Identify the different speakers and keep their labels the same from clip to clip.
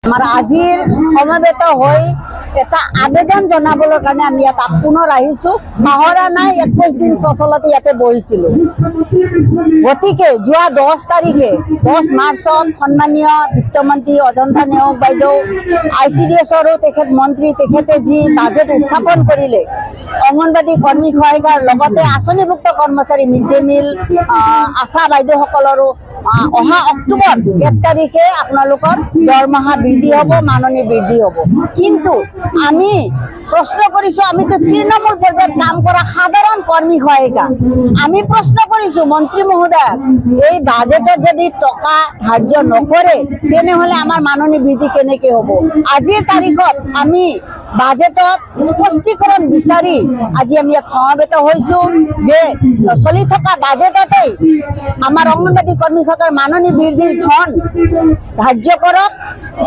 Speaker 1: আমাৰ আজিৰ সমবেত হৈ এটা আবেদন জনাবৰ কাৰণে আমি ইয়াত পুনৰ আহিছোঁ। পাহৰা নাই 21 দিন সচলতে ইয়াতে বহিছিলোঁ। গতিকে যোৱা 10 তাৰিখে 10 মাৰ্চত সন্মানীয় বিত্তমন্ত্ৰী অজন্তা নেওগ বাইদেউ ICDSৰো তেখেত মন্ত্ৰী তেখেতে যি বাজেট উত্থাপন কৰিলে অংগনবাদী কৰ্মী সহায়িকাৰ লগতে আঁচনিভুক্ত কৰ্মচাৰী মিড ডে মিল আশা বাইদেউসকলৰো অহা অক্টোবৰ 1 তাৰিখে আপোনালোকৰ দৰমহা বৃদ্ধি হ'ব, মাননি বৃদ্ধি হ'ব। কিন্তু আমি প্ৰশ্ন কৰিছোঁ, আমিতো তৃণমূল পৰ্যায়ত কাম কৰা সাধাৰণ কৰ্মী সহায়িকা। আমি প্ৰশ্ন কৰিছোঁ মন্ত্ৰী মহোদয়, এই বাজেটত যদি টকা ধাৰ্য নকৰে তেনেহ'লে আমাৰ মাননি বৃদ্ধি কেনেকৈ হ'ব? আজিৰ তাৰিখত আমি বাজেটত স্পষ্টীকৰণ বিচাৰি আজি আমি ইয়াত সমবেত হৈছোঁ যে চলি থকা বাজেটতেই আমাৰ অংগনবাদী কৰ্মীসকলৰ মাননি বৃদ্ধিৰ ধন ধাৰ্য কৰক,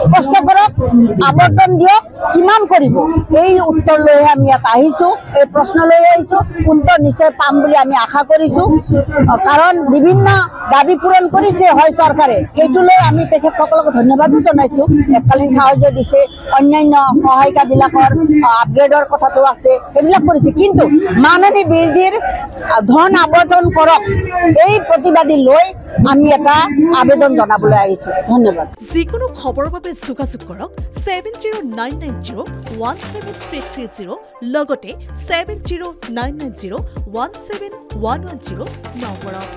Speaker 1: স্পষ্ট কৰক, আবণ্টন দিয়ক, কিমান কৰিব? এই উত্তৰ লৈহে আমি ইয়াত আহিছোঁ, এই প্ৰশ্ন লৈ আহিছোঁ। উত্তৰ নিশ্চয় পাম বুলি আমি আশা কৰিছোঁ, কাৰণ বিভিন্ন দাবী পূৰণ কৰিছে হয় চৰকাৰে, সেইটো লৈ আমি তেখেতসকলক ধন্যবাদো জনাইছোঁ। এককালীন সাহায্য দিছে, অন্যান্য সহায়িকাবিলাকৰ আপগ্ৰেডৰ কথাটো আছে, সেইবিলাক কৰিছে। কিন্তু মাননি বৃদ্ধিৰ ধন আবণ্টন কৰক, এই প্ৰতিবাদী লৈ আমি এটা আবেদন জনাবলৈ আহিছোঁ। ধন্যবাদ।
Speaker 2: যিকোনো খবৰৰ বাবে যোগাযোগ কৰক 7099017330 লগতে 7099017110 নম্বৰত।